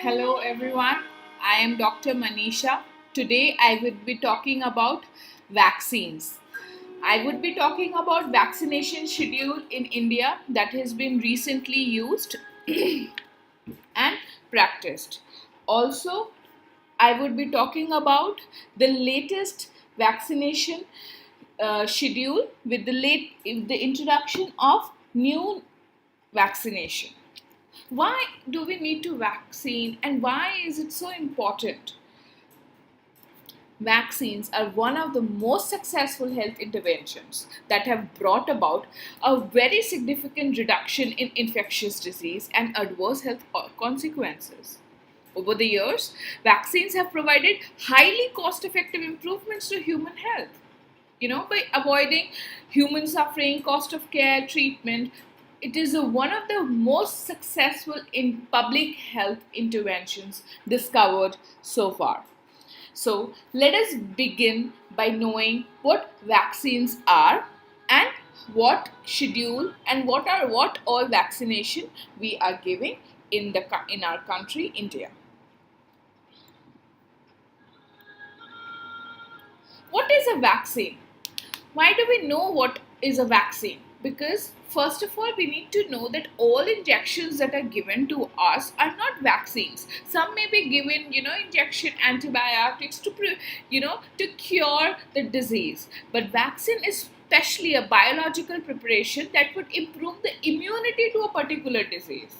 Hello everyone, I am Dr. Manisha. Today I would be talking about vaccines. I would be talking about vaccination schedule in India that has been recently used and practiced. Also, I would be talking about the latest vaccination schedule with the introduction of new vaccination. Why do we need to vaccine and why is it so important? Vaccines are one of the most successful health interventions that have brought about a very significant reduction in infectious disease and adverse health consequences. Over the years, vaccines have provided highly cost effective improvements to human health. By avoiding human suffering, cost of care, treatment, it is one of the most successful in public health interventions discovered so far. So, let us begin by knowing what vaccines are and what schedule and what all vaccination we are giving in our country, India. What is a vaccine? Why do we know what is a vaccine? Because first of all, we need to know that all injections that are given to us are not vaccines. Some may be given, injection antibiotics to cure the disease. But vaccine is especially a biological preparation that would improve the immunity to a particular disease.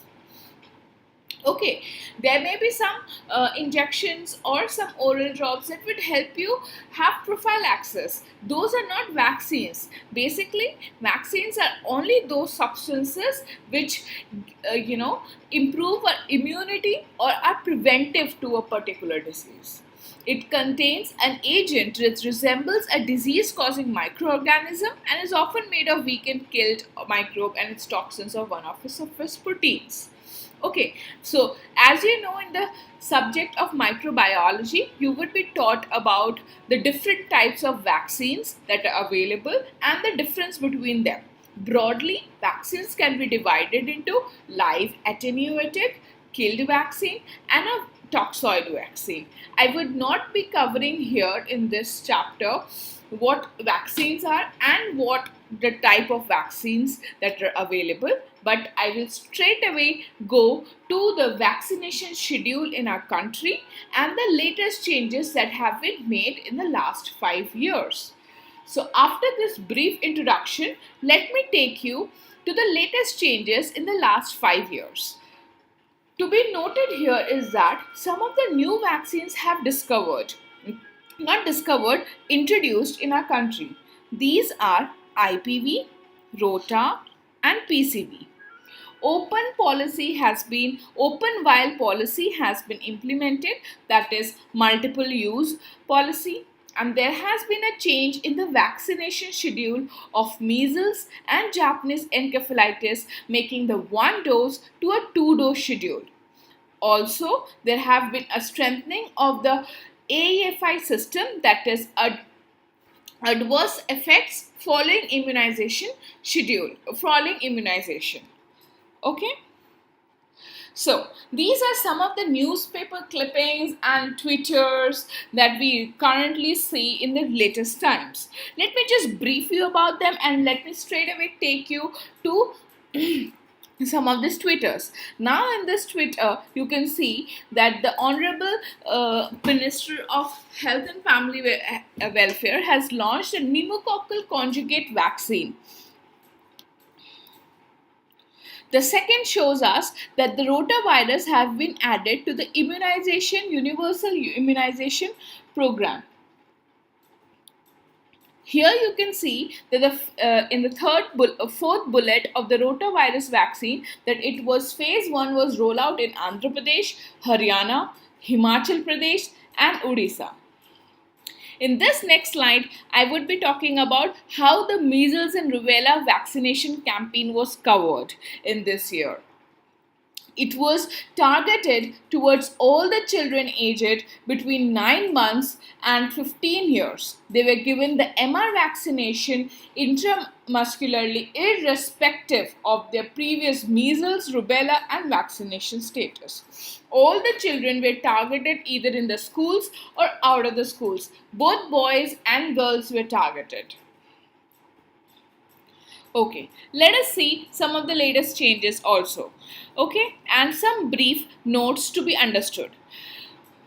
Okay, there may be some injections or some oral drops that would help you have prophylaxis. Those are not vaccines. Basically, vaccines are only those substances which improve our immunity or are preventive to a particular disease. It contains an agent that resembles a disease-causing microorganism and is often made of weakened killed microbe and its toxins or one of its surface proteins. Okay, so as you know, in the subject of microbiology, you would be taught about the different types of vaccines that are available and the difference between them. Broadly, vaccines can be divided into live attenuated, killed vaccine and a toxoid vaccine. I would not be covering here in this chapter what vaccines are and what the type of vaccines that are available, but I will straight away go to the vaccination schedule in our country and the latest changes that have been made in the last 5 years. So after this brief introduction, let me take you to the latest changes in the last 5 years. To be noted here is that some of the new vaccines have introduced in our country. These are IPV, Rota and PCV. Open vial policy has been implemented, that is multiple use policy, and there has been a change in the vaccination schedule of measles and Japanese encephalitis, making the 1 dose to a 2-dose schedule. Also, there have been a strengthening of the AEFI system, that is adverse effects following immunization schedule, Okay. So, these are some of the newspaper clippings and Twitters that we currently see in the latest times. Let me just brief you about them and let me straight away take you to some of these Twitters. Now in this Twitter, you can see that the Honorable Minister of Health and Family Welfare has launched a pneumococcal conjugate vaccine. The second shows us that the rotavirus have been added to the universal immunization program. Here you can see that in the fourth bullet of the rotavirus vaccine that it was phase 1 was rolled out in Andhra Pradesh, Haryana, Himachal Pradesh and Odisha. In this next slide, I would be talking about how the measles and rubella vaccination campaign was covered in this year. It was targeted towards all the children aged between 9 months and 15 years. They were given the MR vaccination intramuscularly, irrespective of their previous measles, rubella, and vaccination status. All the children were targeted either in the schools or out of the schools. Both boys and girls were targeted. Okay, let us see some of the latest changes also. Okay, and some brief notes to be understood.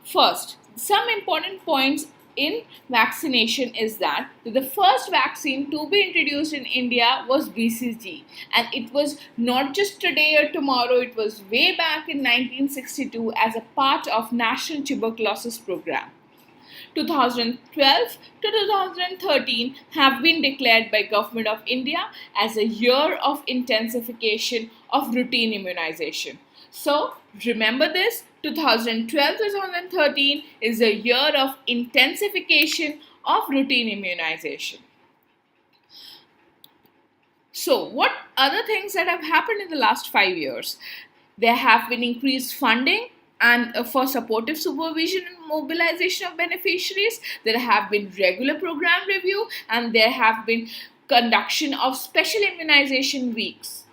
First, some important points in vaccination is that the first vaccine to be introduced in India was BCG, and it was not just today or tomorrow, it was way back in 1962 as a part of National Tuberculosis Program. 2012 to 2013 have been declared by Government of India as a year of intensification of routine immunization. So remember this, 2012 to 2013 is a year of intensification of routine immunization. So what other things that have happened in the last 5 years? There have been increased funding and for supportive supervision and mobilization of beneficiaries. There have been regular program review, and there have been conduction of special immunization weeks.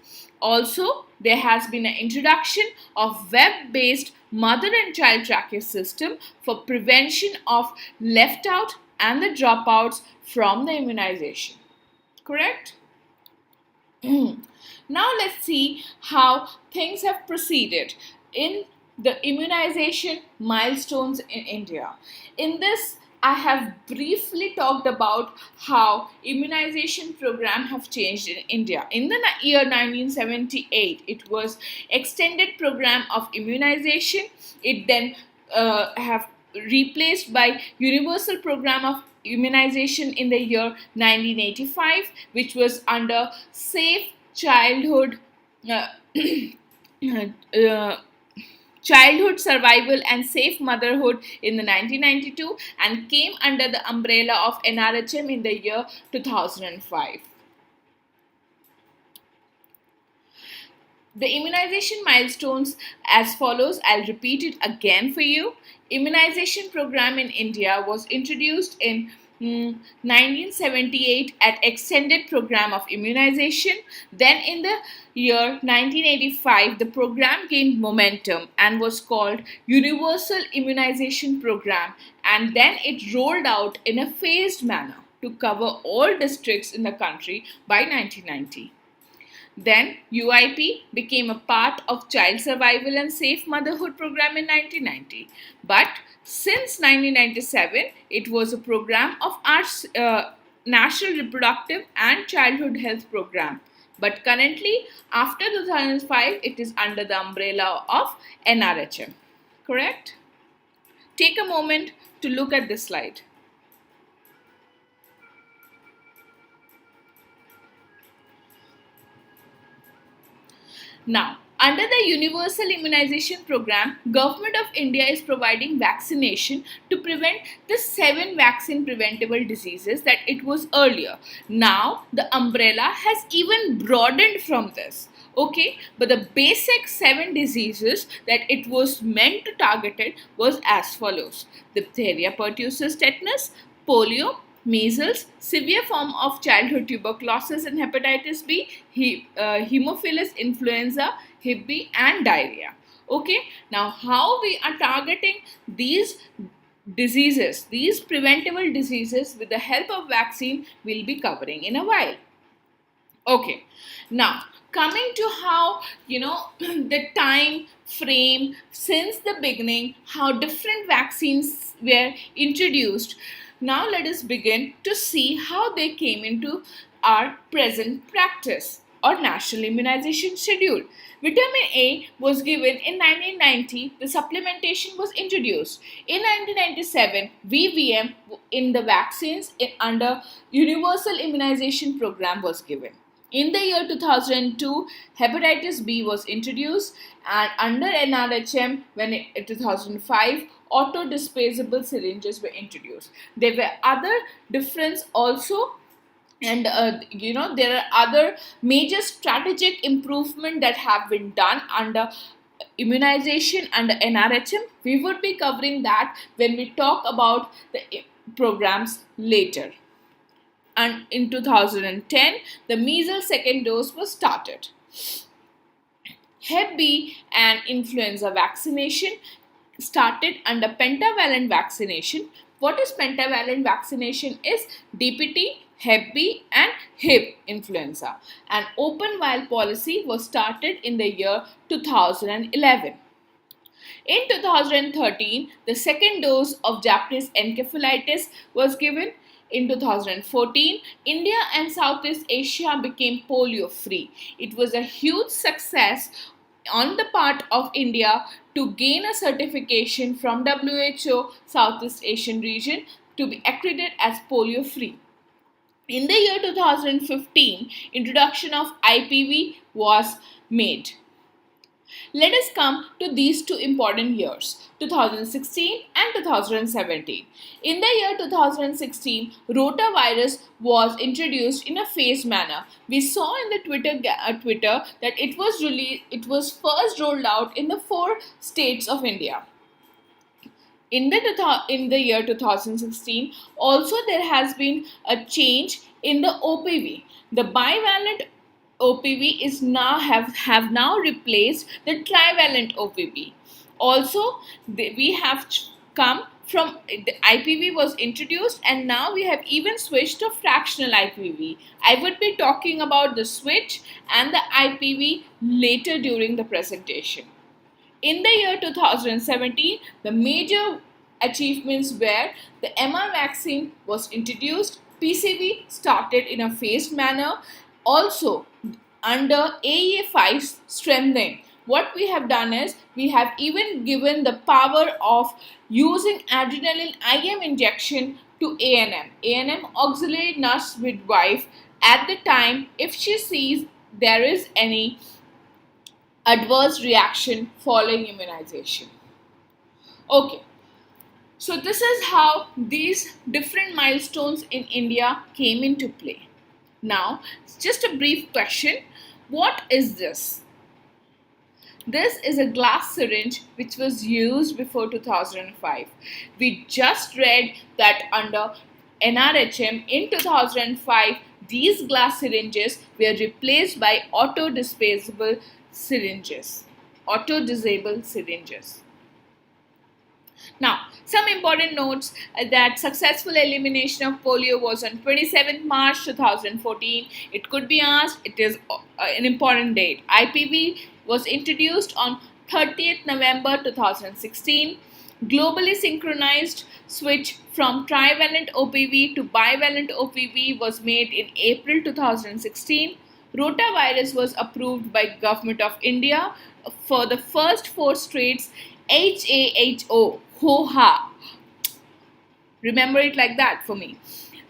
Also, there has been an introduction of web-based mother and child tracking system for prevention of left out and the dropouts from the immunization. Correct? Now let's see how things have proceeded in the immunization milestones in India. In this, I have briefly talked about how immunization program have changed in India. In the year 1978, it was extended program of immunization. It then have replaced by universal program of immunization in the year 1985, which was under safe childhood childhood survival and safe motherhood in the 1992, and came under the umbrella of NRHM in the year 2005. The immunization milestones as follows. I'll repeat it again for you. Immunization program in India was introduced in 1978 at extended program of immunization. Then in the year 1985, the program gained momentum and was called Universal Immunization Program, and then it rolled out in a phased manner to cover all districts in the country by 1990. Then UIP became a part of Child Survival and Safe Motherhood Program in 1990. But since 1997, it was a program of our National Reproductive and Childhood Health Program. But currently, after 2005, it is under the umbrella of NRHM. Correct? Take a moment to look at this slide. Now, under the Universal Immunization Program, Government of India is providing vaccination to prevent the 7 vaccine preventable diseases that it was earlier. Now, the umbrella has even broadened from this. Okay, but the basic 7 diseases that it was meant to target it was as follows: diphtheria, pertussis, tetanus, polio, measles, severe form of childhood tuberculosis and hepatitis B, Haemophilus influenza, Hep B, and diarrhea. Okay, now how we are targeting these diseases, these preventable diseases with the help of vaccine, we'll be covering in a while. Okay, now coming to how, the time frame since the beginning, how different vaccines were introduced. Now let us begin to see how they came into our present practice or National Immunization Schedule. Vitamin A was given in 1990, the supplementation was introduced. In 1997, VVM in the vaccines under Universal Immunization Program was given. In the year 2002, hepatitis B was introduced, and under NRHM, when in 2005, auto-disposable syringes were introduced. There were other difference also, and there are other major strategic improvement that have been done under immunization under NRHM. We would be covering that when we talk about the programs later. And in 2010, the measles second dose was started. Hep B and influenza vaccination started under pentavalent vaccination. What is pentavalent vaccination is DPT, Hep B and Hib influenza. An open vial policy was started in the year 2011. In 2013, the second dose of Japanese encephalitis was given. In 2014, India and Southeast Asia became polio free. It was a huge success on the part of India to gain a certification from WHO Southeast Asian region to be accredited as polio free. In the year 2015, introduction of IPV was made. Let us come to these two important years, 2016 and 2017. In the year 2016, rotavirus was introduced in a phased manner. We saw in the Twitter that it was first rolled out in the 4 states of India. In the year 2016, also there has been a change in the OPV. The bivalent OPV is now have now replaced the trivalent OPV. Also, we have come from the IPV was introduced, and now we have even switched to fractional IPV. I would be talking about the switch and the IPV later during the presentation. In the year 2017, the major achievements were the MR vaccine was introduced, PCV started in a phased manner. Also, under AEA5 strengthening, what we have done is we have even given the power of using adrenaline IM injection to ANM. ANM, auxiliary nurse midwife, at the time if she sees there is any adverse reaction following immunization. Okay, so this is how these different milestones in India came into play. Now, just a brief question. What is this? This is a glass syringe which was used before 2005. We just read that under NRHM in 2005, these glass syringes were replaced by auto-disposable syringes. Auto-disable syringes. Now, some important notes that successful elimination of polio was on 27th March 2014. It could be asked, it is an important date. IPV was introduced on 30th November 2016. Globally synchronized switch from trivalent OPV to bivalent OPV was made in April 2016. Rotavirus was approved by Government of India for the first 4 states. HAHO, HOHA. Remember it like that for me.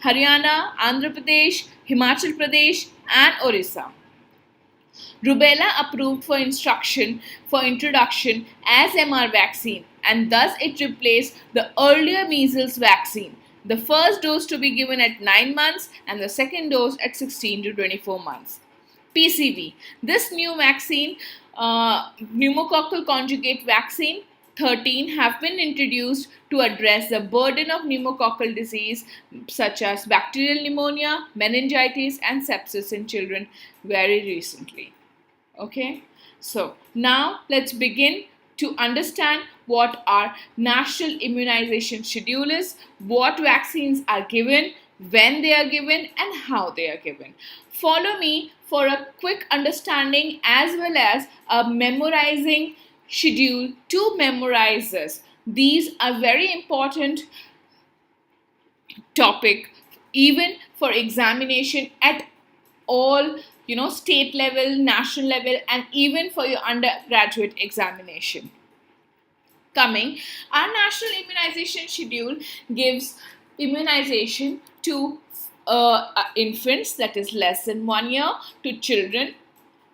Haryana, Andhra Pradesh, Himachal Pradesh and Orissa. Rubella approved for introduction as MR vaccine, and thus it replaced the earlier measles vaccine. The first dose to be given at 9 months and the second dose at 16 to 24 months. PCV. This new vaccine, pneumococcal conjugate vaccine 13 have been introduced to address the burden of pneumococcal disease such as bacterial pneumonia, meningitis and sepsis in children very recently. Okay, so now let's begin to understand what our National Immunization Schedule is, what vaccines are given, when they are given and how they are given. Follow me for a quick understanding as well as a memorizing schedule to memorize this. These are very important topic even for examination at all state level, national level and even for your undergraduate examination. Coming, our National Immunization Schedule gives immunization to infants, that is less than 1 year, to children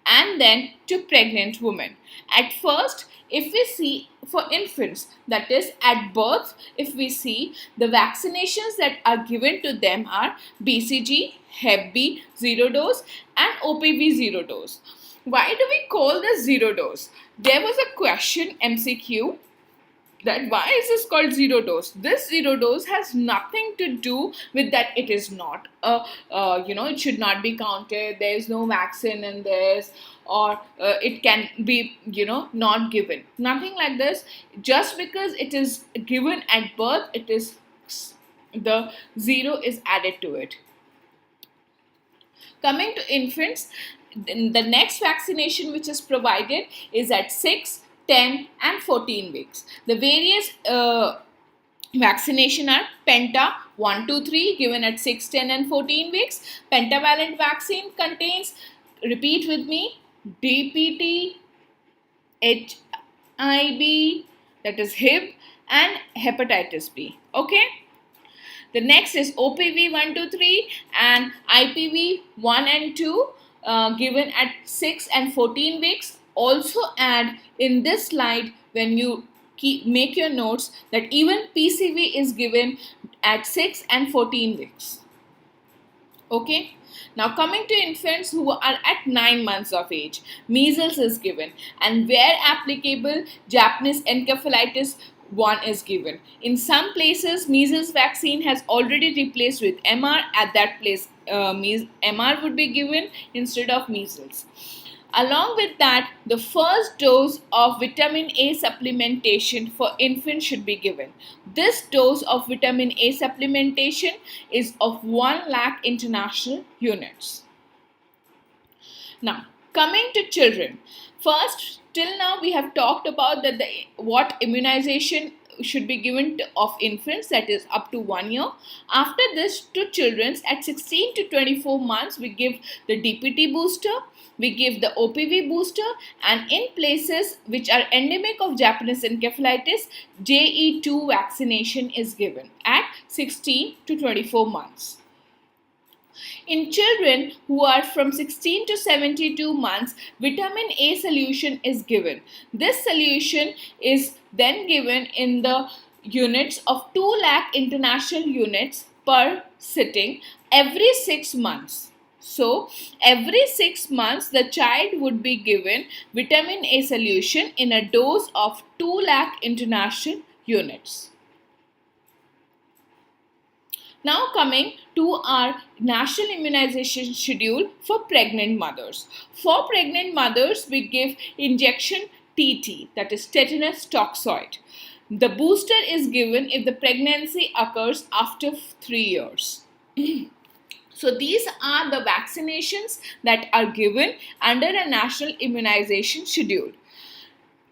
and then to pregnant women. At first, if we see for infants, that is at birth, if we see the vaccinations that are given to them are BCG, Hep B 0 dose and OPV 0 dose. Why do we call this zero dose? There was a question MCQ that why is this called zero dose. This zero dose has nothing to do with that. It is not it should not be counted, there is no vaccine in this, or it can be not given, nothing like this. Just because it is given at birth, it is the zero is added to it. Coming to infants, the next vaccination which is provided is at 6, 10 and 14 weeks. The various vaccination are Penta 1, 2, 3 given at 6, 10 and 14 weeks. Pentavalent vaccine contains, repeat with me, DPT, HIV, that is HIV, and hepatitis B. Okay. The next is OPV 1, 2, 3 and IPV 1 and 2 given at 6 and 14 weeks. Also add in this slide, when you make your notes, that even PCV is given at 6 and 14 weeks. Okay. Now coming to infants who are at 9 months of age, measles is given, and where applicable, Japanese encephalitis 1 is given. In some places, measles vaccine has already replaced with MR. At that place, MR would be given instead of measles. Along with that, the first dose of vitamin A supplementation for infants should be given. This dose of vitamin A supplementation is of 1 lakh international units. Now, coming to children. First, till now we have talked about that what immunization should be given of infants, that is up to 1 year. After this, to children at 16 to 24 months, we give the DPT booster, we give the OPV booster, and in places which are endemic of Japanese encephalitis, JE2 vaccination is given at 16 to 24 months. In children who are from 16 to 72 months, vitamin A solution is given. This solution is then given in the units of 2 lakh international units per sitting every 6 months. So, every 6 months the child would be given vitamin A solution in a dose of 2 lakh international units. Now coming to our National Immunization Schedule for pregnant mothers. For pregnant mothers, we give injection TT, that is tetanus toxoid. The booster is given if the pregnancy occurs after 3 years. So these are the vaccinations that are given under a National Immunization Schedule.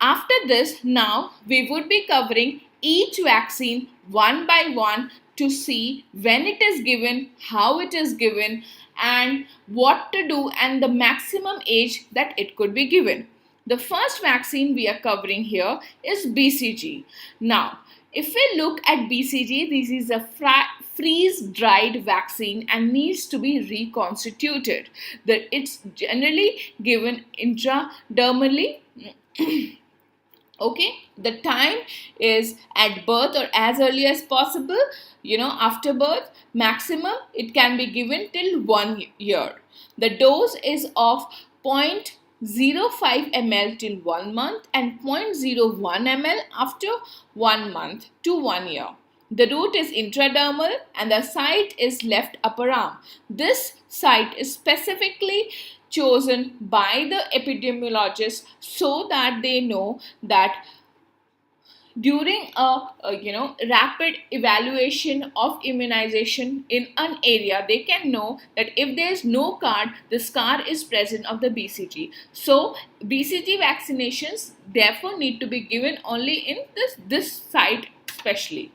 After this, now we would be covering each vaccine one by one to see when it is given, how it is given, and what to do, and the maximum age that it could be given. The first vaccine we are covering here is BCG. Now, if we look at BCG, this is a freeze-dried vaccine and needs to be reconstituted. It's generally given intradermally. Okay, the time is at birth or as early as possible, after birth. Maximum it can be given till 1 year. The dose is of 0.05 ml till 1 month and 0.01 ml after 1 month to 1 year. The route is intradermal and the site is left upper arm. This site is specifically chosen by the epidemiologist so that they know that during a rapid evaluation of immunization in an area, they can know that if there is no card, the scar is present of the BCG. So BCG vaccinations therefore need to be given only in this site especially.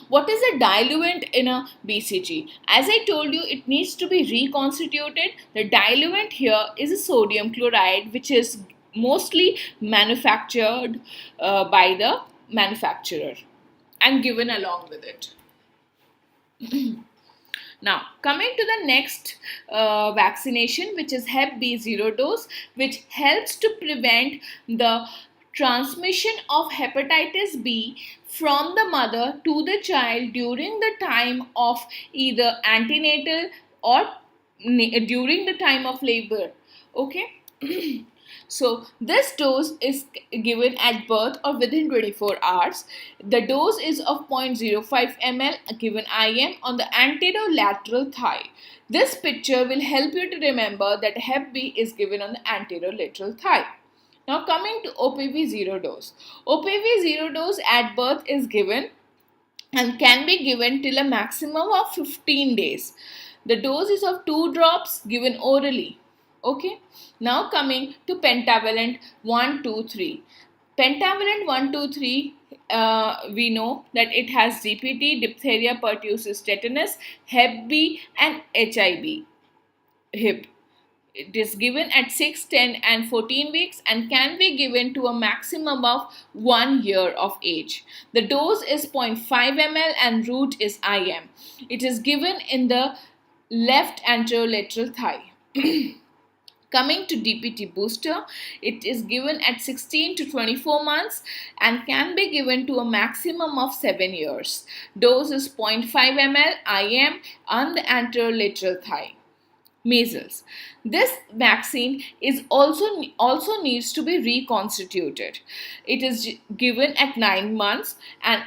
What is a diluent in a BCG? As I told you, it needs to be reconstituted. The diluent here is a sodium chloride, which is mostly manufactured by the manufacturer and given along with it. Now, coming to the next vaccination, which is Hep B zero dose, which helps to prevent the transmission of hepatitis B from the mother to the child during the time of either antenatal or during the time of labor. Okay. So this dose is given at birth or within 24 hours. The dose is of 0.05 ml given IM on the anterolateral thigh. This picture will help you to remember that Hep B is given on the anterolateral thigh. Now coming to OPV 0 dose. OPV 0 dose at birth is given and can be given till a maximum of 15 days. The dose is of 2 drops given orally. Okay. Now coming to pentavalent 1, 2, 3. Pentavalent 1, 2, 3, we know that it has DPT, diphtheria, pertussis, tetanus, Hep B and HIV. It is given at 6, 10 and 14 weeks and can be given to a maximum of 1 year of age. The dose is 0.5 ml and route is IM. It is given in the left anterolateral thigh. Coming to DPT booster, it is given at 16 to 24 months and can be given to a maximum of 7 years. Dose is 0.5 ml IM on the anterolateral thigh. Measles. This vaccine is also needs to be reconstituted. It is given at 9 months and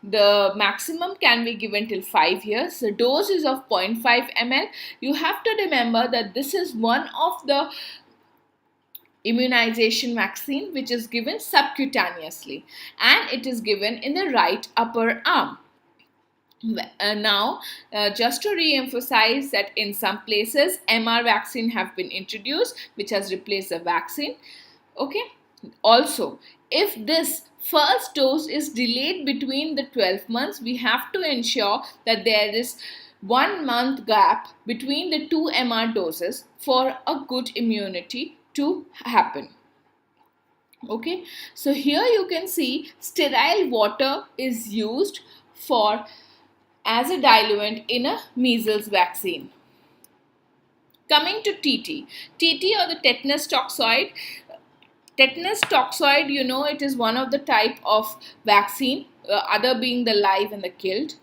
the maximum can be given till 5 years. The dose is of 0.5 ml. You have to remember that this is one of the immunization vaccine which is given subcutaneously and it is given in the right upper arm. Just to re-emphasize that in some places MR vaccine have been introduced which has replaced the vaccine. Okay. Also, if this first dose is delayed between the 12 months, we have to ensure that there is 1 month gap between the 2 MR doses for a good immunity to happen. Okay. So here you can see sterile water is used as a diluent in a measles vaccine. Coming to TT or the tetanus toxoid. Tetanus toxoid, you know, it is one of the type of vaccine, other being the live and the killed.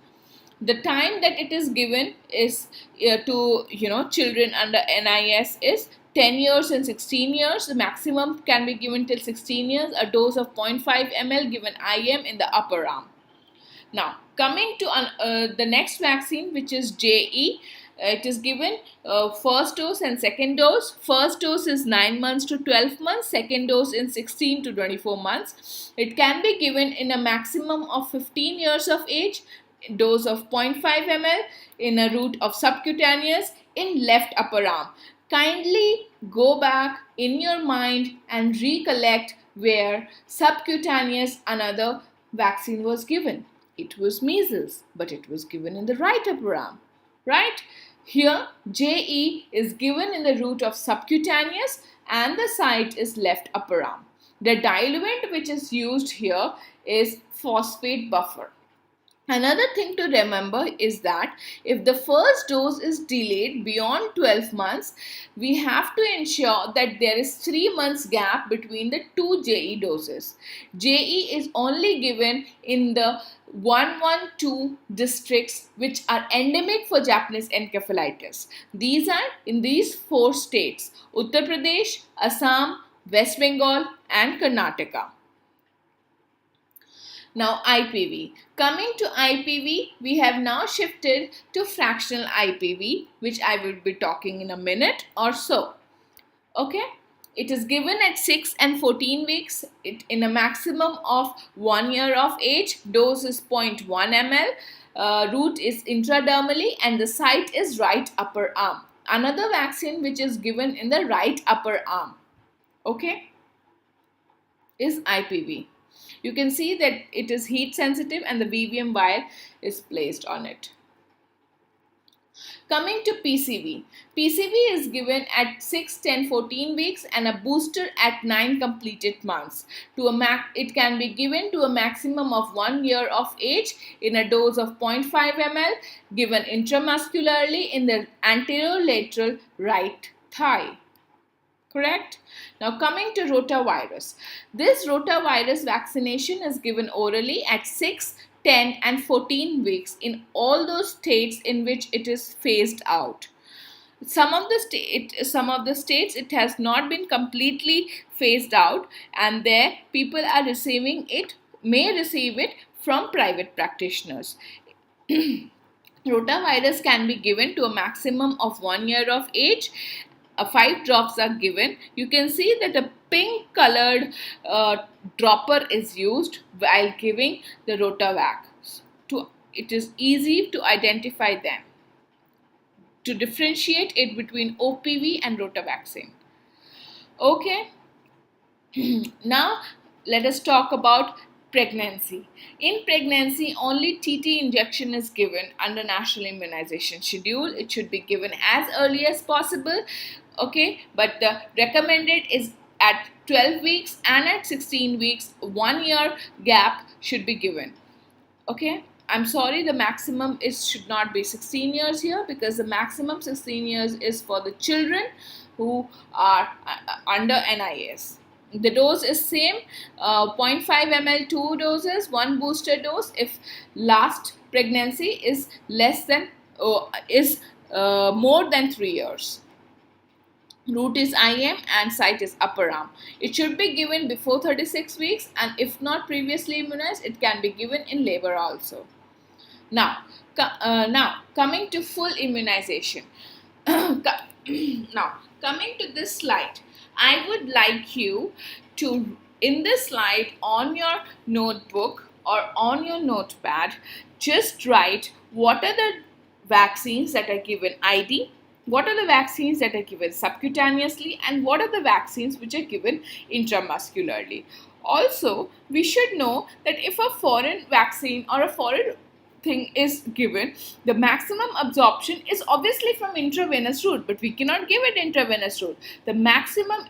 The time that it is given is to children under NIS is 10 years and 16 years. The maximum can be given till 16 years. A dose of 0.5 ml given IM in the upper arm. Now, coming to the next vaccine, which is JE, it is given first dose and second dose. First dose is 9 months to 12 months, second dose in 16 to 24 months. It can be given in a maximum of 15 years of age, dose of 0.5 ml in a route of subcutaneous in left upper arm. Kindly go back in your mind and recollect where subcutaneous another vaccine was given. It was measles, but it was given in the right upper arm, right? Here, JE is given in the route of subcutaneous and the site is left upper arm. The diluent which is used here is phosphate buffer. Another thing to remember is that if the first dose is delayed beyond 12 months, we have to ensure that there is 3 months gap between the 2 JE doses. JE is only given in the 112 districts which are endemic for Japanese encephalitis. These are in these 4 states: Uttar Pradesh, Assam, West Bengal and Karnataka. Now IPV. Coming to IPV, we have now shifted to fractional IPV, which I will be talking in a minute or so. Okay. It is given at 6 and 14 weeks in a maximum of 1 year of age. Dose is 0.1 ml. Route is intradermally and the site is right upper arm. Another vaccine which is given in the right upper arm, okay, is IPV. You can see that it is heat sensitive and the VVM vial is placed on it. Coming to PCV. PCV is given at 6, 10, 14 weeks and a booster at 9 completed months. It can be given to a maximum of 1 year of age in a dose of 0.5 ml given intramuscularly in the anterolateral right thigh. Correct? Now coming to rotavirus. This rotavirus vaccination is given orally at 6, 10 and 14 weeks in all those states in which it is phased out. Some of the states it has not been completely phased out, and there people are receiving it, may receive it from private practitioners. Rotavirus can be given to a maximum of 1 year of age. 5 drops are given. You can see that a pink colored dropper is used while giving the Rotavac. It is easy to identify them, to differentiate it between OPV and Rotavaccine. Okay, now let us talk about pregnancy. In pregnancy, only TT injection is given under National Immunization Schedule. It should be given as early as possible. Okay, but the recommended is at 12 weeks and at 16 weeks. 1 year gap should be given. Okay, I'm sorry, the maximum should not be 16 years here, because the maximum 16 years is for the children who are under NIS. The dose is same, 0.5 ml 2 doses, 1 booster dose if last pregnancy is more than 3 years. Route is IM and site is upper arm. It should be given before 36 weeks, and if not previously immunized, it can be given in labor also. Now coming to full immunization. Now, coming to this slide, I would like you to, in this slide on your notebook or on your notepad, just write what are the vaccines that are given ID, what are the vaccines that are given subcutaneously, and what are the vaccines which are given intramuscularly. Also, we should know that if a foreign vaccine or a foreign thing is given, the maximum absorption is obviously from intravenous route, but we cannot give it intravenous route. The maximum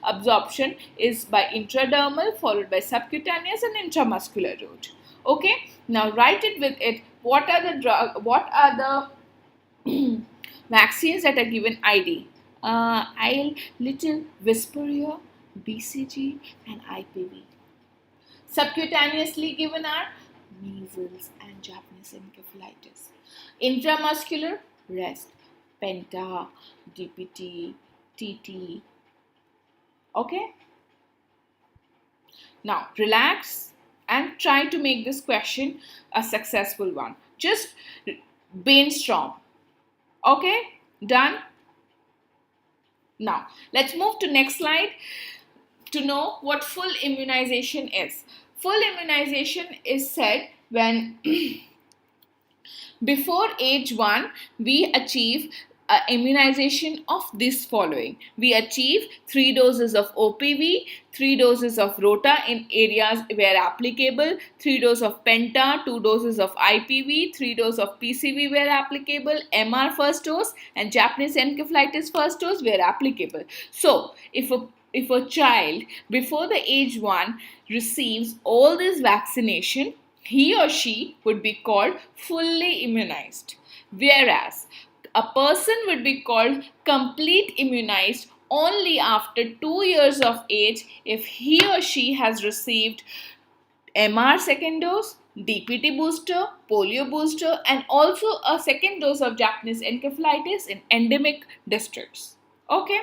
absorption is by intradermal, followed by subcutaneous and intramuscular route. Okay, now write it with it. What are the vaccines that are given ID? I'll little whisper here: BCG and IPV. Subcutaneously given are measles and Japanese encephalitis. Intramuscular, rest, penta, DPT, TT. Okay? Now, relax and try to make this question a successful one. Just brainstorm. Okay? Done? Now, let's move to next slide to know what full immunization is. Full immunization is said when before age 1 we achieve immunization of this following. We achieve 3 doses of OPV, 3 doses of Rota in areas where applicable, 3 doses of Penta, 2 doses of IPV, 3 doses of PCV where applicable, MR first dose, and Japanese encephalitis first dose where applicable. So, if a child before the age 1 receives all this vaccination, he or she would be called fully immunized. Whereas a person would be called complete immunized only after 2 years of age if he or she has received MR second dose, DPT booster, polio booster, and also a second dose of Japanese encephalitis in endemic districts. Okay?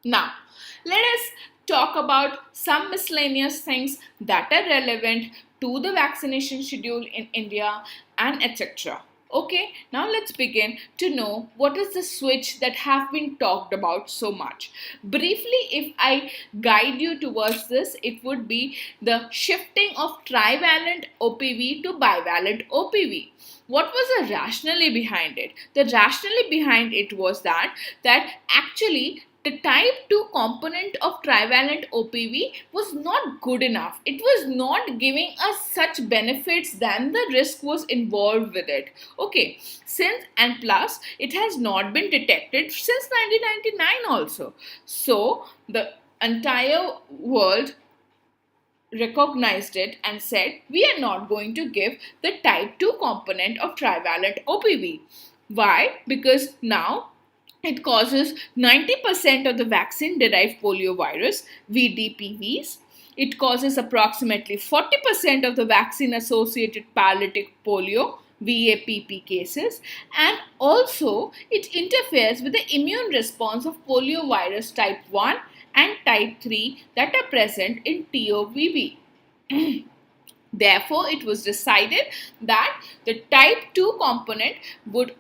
Now, let us talk about some miscellaneous things that are relevant to the vaccination schedule in India and etc. Okay, now let's begin to know what is the switch that have been talked about so much. Briefly, if I guide you towards this, it would be the shifting of trivalent OPV to bivalent OPV. What was the rationale behind it? The rationale behind it was that actually the type 2 component of trivalent OPV was not good enough. It was not giving us such benefits than the risk was involved with it. Okay, and plus it has not been detected since 1999 also. So the entire world recognized it and said we are not going to give the type 2 component of trivalent OPV. Why? Because now it causes 90% of the vaccine-derived poliovirus, VDPVs. It causes approximately 40% of the vaccine-associated paralytic polio, VAPP cases, and also it interferes with the immune response of poliovirus type 1 and type 3 that are present in TOVB. Therefore, it was decided that the type 2 component would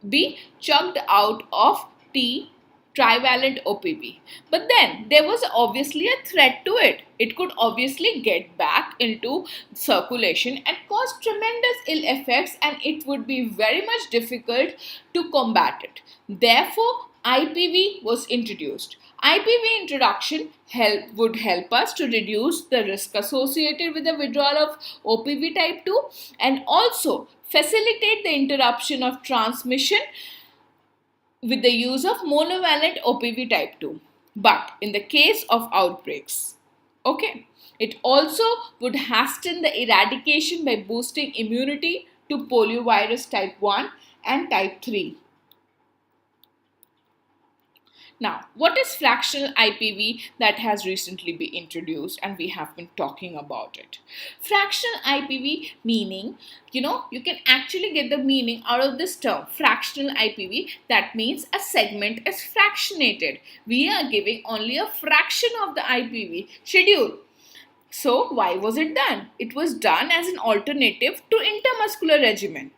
be chucked out of T trivalent OPV. But then there was obviously a threat to it. It could obviously get back into circulation and cause tremendous ill effects, and it would be very much difficult to combat it. Therefore, IPV was introduced. IPV introduction would help us to reduce the risk associated with the withdrawal of OPV type 2 and also facilitate the interruption of transmission with the use of monovalent OPV type 2, but in the case of outbreaks. Okay, it also would hasten the eradication by boosting immunity to poliovirus type 1 and type 3. Now, what is fractional IPV that has recently been introduced and we have been talking about it? Fractional IPV meaning, you can actually get the meaning out of this term, fractional IPV. That means a segment is fractionated. We are giving only a fraction of the IPV schedule. So, why was it done? It was done as an alternative to intramuscular regimen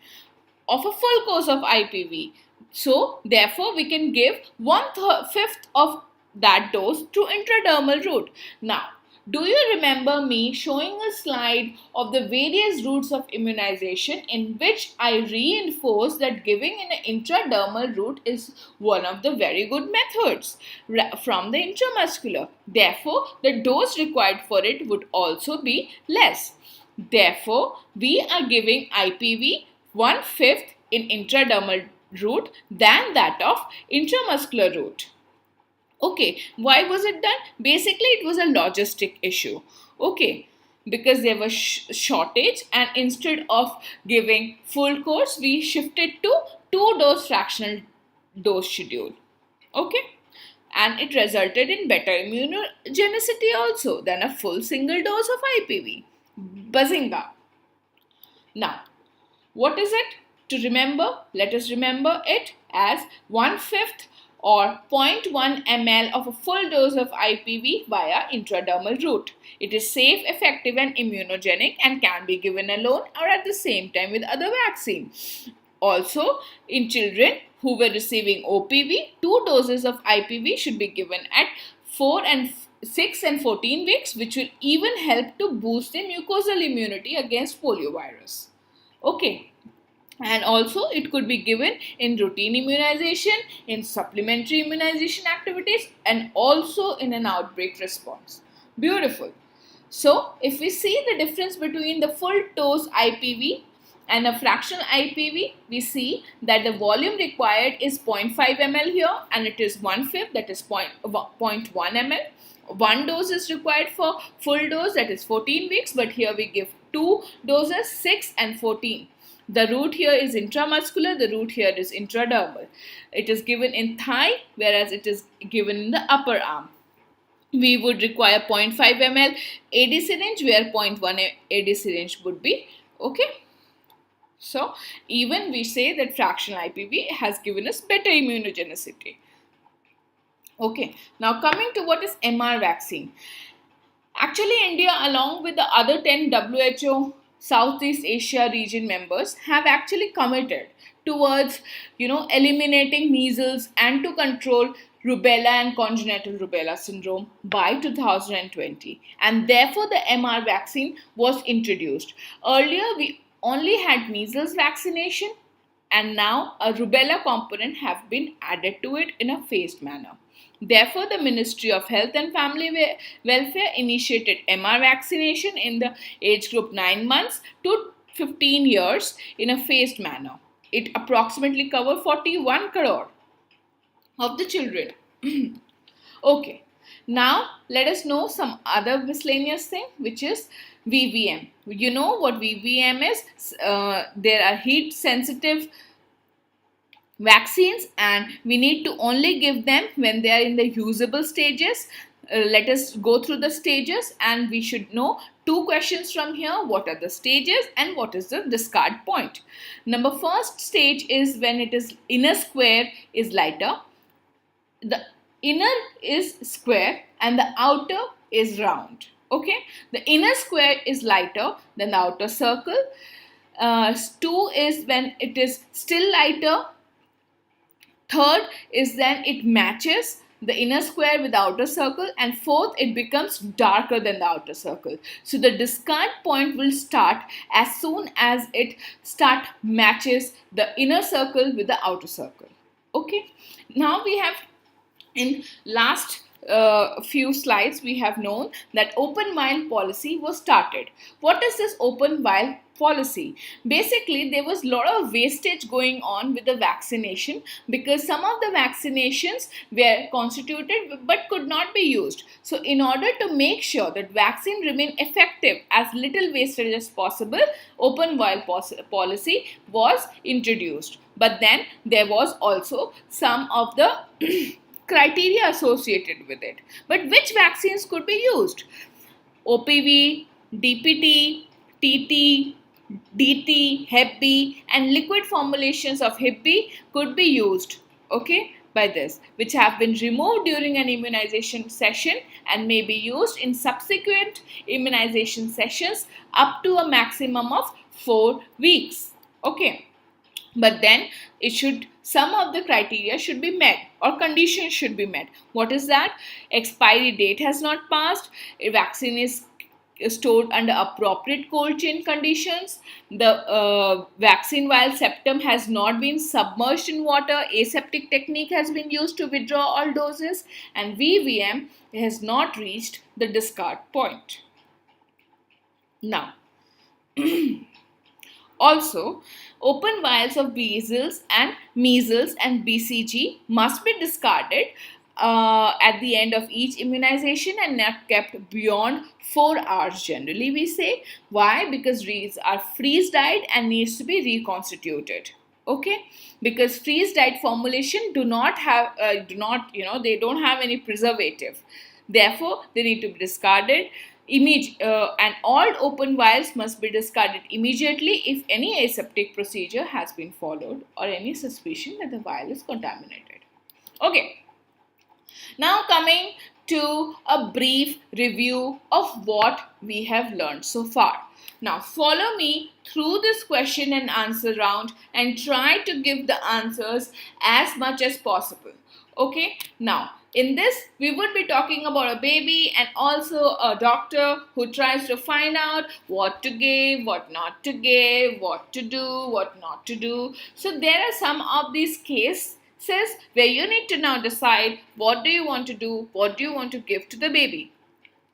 of a full course of IPV. So, therefore, we can give 1/5 of that dose to intradermal route. Now, do you remember me showing a slide of the various routes of immunization in which I reinforced that giving in an intradermal route is one of the very good methods from the intramuscular. Therefore, the dose required for it would also be less. Therefore, we are giving IPV 1/5 in intradermal route than that of intramuscular route. Okay, why was it done? Basically, it was a logistic issue. Okay, because there was shortage, and instead of giving full course, we shifted to 2-dose fractional dose schedule. Okay, and it resulted in better immunogenicity also than a full single dose of IPV. Bazinga! Now, what is it? To remember, let us remember it as 1/5 or 0.1 ml of a full dose of IPV via intradermal route. It is safe, effective and immunogenic and can be given alone or at the same time with other vaccine. Also, in children who were receiving OPV, 2 doses of IPV should be given at 6 and 14 weeks, which will even help to boost the mucosal immunity against poliovirus. Okay. And also it could be given in routine immunization, in supplementary immunization activities and also in an outbreak response. Beautiful. So if we see the difference between the full dose IPV and a fractional IPV, we see that the volume required is 0.5 ml here and it is 1/5, that is 0.1 ml. 1 dose is required for full dose, that is 14 weeks, but here we give 2 doses, 6 and 14. The route here is intramuscular, the route here is intradermal. It is given in thigh, whereas it is given in the upper arm. We would require 0.5 ml AD syringe, where 0.1 AD syringe would be. Okay. So, even we say that fractional IPV has given us better immunogenicity. Okay. Now, coming to what is MR vaccine. Actually, India, along with the other 10 WHO Southeast Asia region members, have actually committed towards eliminating measles and to control rubella and congenital rubella syndrome by 2020, and therefore the MR vaccine was introduced. Earlier we only had measles vaccination, and now a rubella component have been added to it in a phased manner. Therefore, the Ministry of Health and Family Welfare initiated MR vaccination in the age group 9 months to 15 years in a phased manner. It approximately covered 41 crore of the children. Okay, now let us know some other miscellaneous thing, which is VVM. You know what VVM is? There are heat sensitive vaccines and we need to only give them when they are in the usable stages. Let us go through the stages and we should know two questions from here. What are the stages and what is the discard point? Number first stage is when it is inner square is lighter. The inner is square and the outer is round. Okay, the inner square is lighter than the outer circle. 2 is when it is still lighter. Third is then it matches the inner square with the outer circle, and fourth it becomes darker than the outer circle. So the discard point will start as soon as it matches the inner circle with the outer circle. Okay, now we have in last few slides we have known that open vial policy was started. What is this open vial policy? Basically, there was a lot of wastage going on with the vaccination because some of the vaccinations were constituted but could not be used. So in order to make sure that vaccine remain effective, as little wastage as possible, open vial policy was introduced. But then there was also some of the criteria associated with it. But which vaccines could be used? OPV, DPT, TT, DT, Hep B, and liquid formulations of Hep B could be used, okay, by this, which have been removed during an immunization session and may be used in subsequent immunization sessions up to a maximum of 4 weeks. Okay. But then some of the criteria should be met or conditions should be met. What is that? Expiry date has not passed. A vaccine is stored under appropriate cold chain conditions. The vaccine vial septum has not been submerged in water. Aseptic technique has been used to withdraw all doses, and VVM has not reached the discard point. Now, also, open vials of measles and BCG must be discarded at the end of each immunization and not kept beyond 4 hours generally, we say. Why? Because these are freeze-dried and needs to be reconstituted. Okay, because freeze-dried formulation they don't have any preservative. Therefore, they need to be discarded. And all open vials must be discarded immediately if any aseptic procedure has been followed or any suspicion that the vial is contaminated. Okay, now coming to a brief review of what we have learned so far. Now follow me through this question and answer round and try to give the answers as much as possible. Okay, now in this, we would be talking about a baby and also a doctor who tries to find out what to give, what not to give, what to do, what not to do. So there are some of these cases where you need to now decide what do you want to do, what do you want to give to the baby.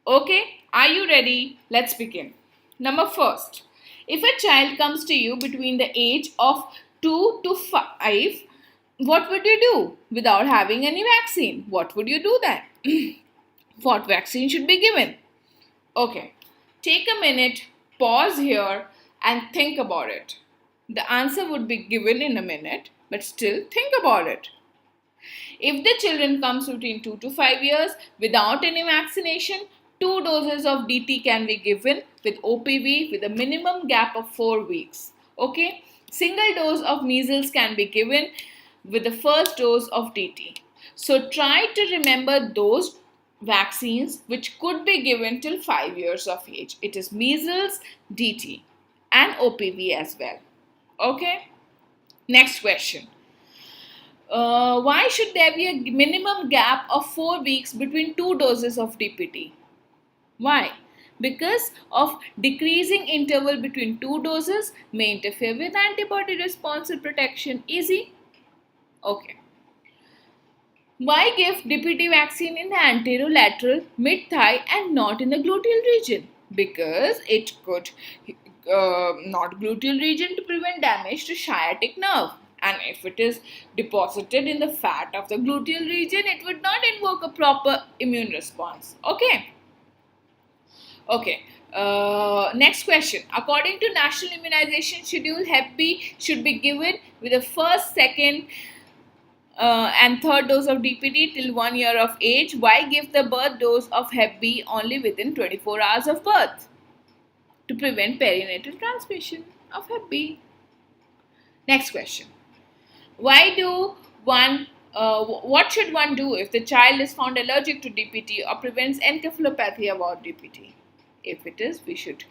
Okay, are you ready? Let's begin. Number first, if a child comes to you between the age of 2 to 5, what would you do without having any vaccine? What would you do then? What vaccine should be given? Okay, take a minute, pause here and think about it. The answer would be given in a minute, but still think about it. If the children comes between 2 to 5 years without any vaccination, 2 doses of DT can be given with OPV with a minimum gap of 4 weeks. Okay, single dose of measles can be given with the first dose of DT. So try to remember those vaccines which could be given till 5 years of age. It is measles, DT and OPV as well. Okay. Next question. Why should there be a minimum gap of 4 weeks between 2 doses of DPT? Why? Because of decreasing interval between 2 doses may interfere with antibody response and protection. Easy? Okay. Why give DPT vaccine in the anterolateral, mid-thigh and not in the gluteal region? Because it could not gluteal region to prevent damage to sciatic nerve. And if it is deposited in the fat of the gluteal region, it would not invoke a proper immune response. Okay. Okay. Next question. According to National Immunization Schedule, Hep B should be given with the first, second and third dose of DPT till 1 year of age. Why give the birth dose of Hep B only within 24 hours of birth? to prevent perinatal transmission of Hep B. Next question. Why do one what should one do if the child is found allergic to DPT or prevents encephalopathy about DPT? If it is, we should,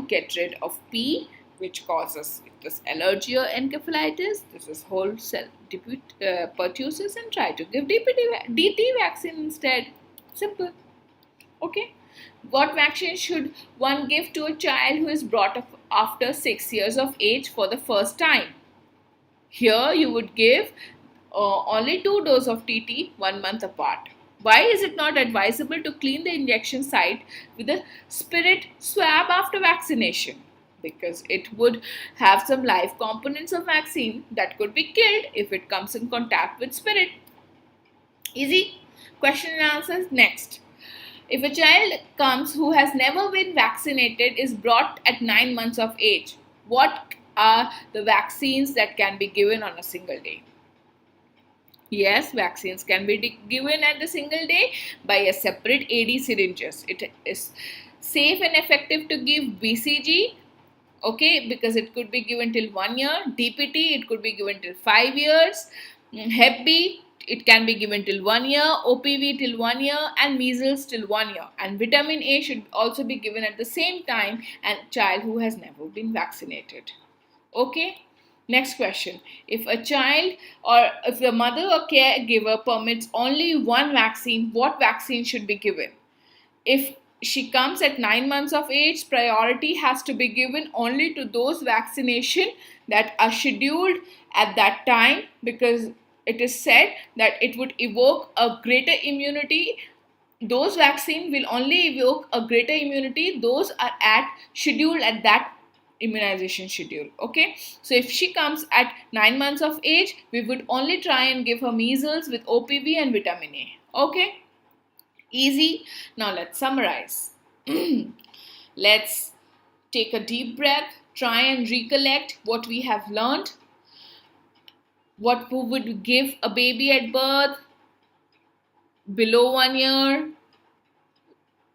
get rid of P, which causes this allergy or encephalitis. This is whole cell pertussis, and try to give DT vaccine instead. Simple. Okay. What vaccine should one give to a child who is brought up after 6 years of age for the first time? Here you would give only 2 doses of TT 1 month apart. Why is it not advisable to clean the injection site with a spirit swab after vaccination? Because it would have some live components of vaccine that could be killed if it comes in contact with spirit. Easy. Question and answers next. If a child comes who has never been vaccinated is brought at 9 months of age, what are the vaccines that can be given on a single day? Yes, vaccines can be given at the single day by a separate AD syringes. It is safe and effective to give BCG, okay, because it could be given till 1 year. DPT, it could be given till 5 years. Hep B, it can be given till 1 year. OPV till 1 year, and measles till 1 year. And vitamin A should also be given at the same time and child who has never been vaccinated. Okay. Next question. If a child or if the mother or caregiver permits only one vaccine, what vaccine should be given? If she comes at 9 months of age, priority has to be given only to those vaccinations that are scheduled at that time, because it is said that it would evoke a greater immunity. Those vaccines will only evoke a greater immunity. Those are scheduled at that immunization schedule. Okay, so if she comes at 9 months of age, we would only try and give her measles with OPV and vitamin A. Okay, easy. Now let's summarize. Let's take a deep breath, try and recollect what we have learned. What we would give a baby at birth, below 1 year,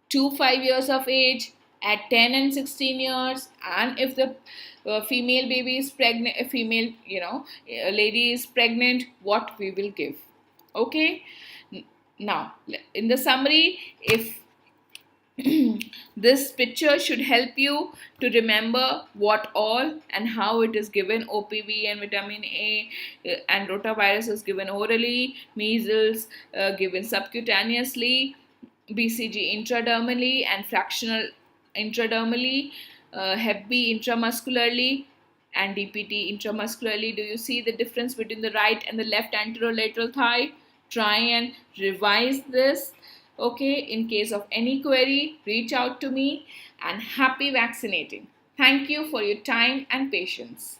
to 5 years of age, at 10 and 16 years, and if the female baby is pregnant, a female lady is pregnant, what we will give. Okay, now in the summary, if this picture should help you to remember what all and how it is given. OPV and vitamin A and rotavirus is given orally, measles given subcutaneously, BCG intradermally and fractional intradermally, Hep B intramuscularly, and DPT intramuscularly. Do you see the difference between the right and the left anterolateral thigh? Try and revise this. Okay, in case of any query, reach out to me, and happy vaccinating. Thank you for your time and patience.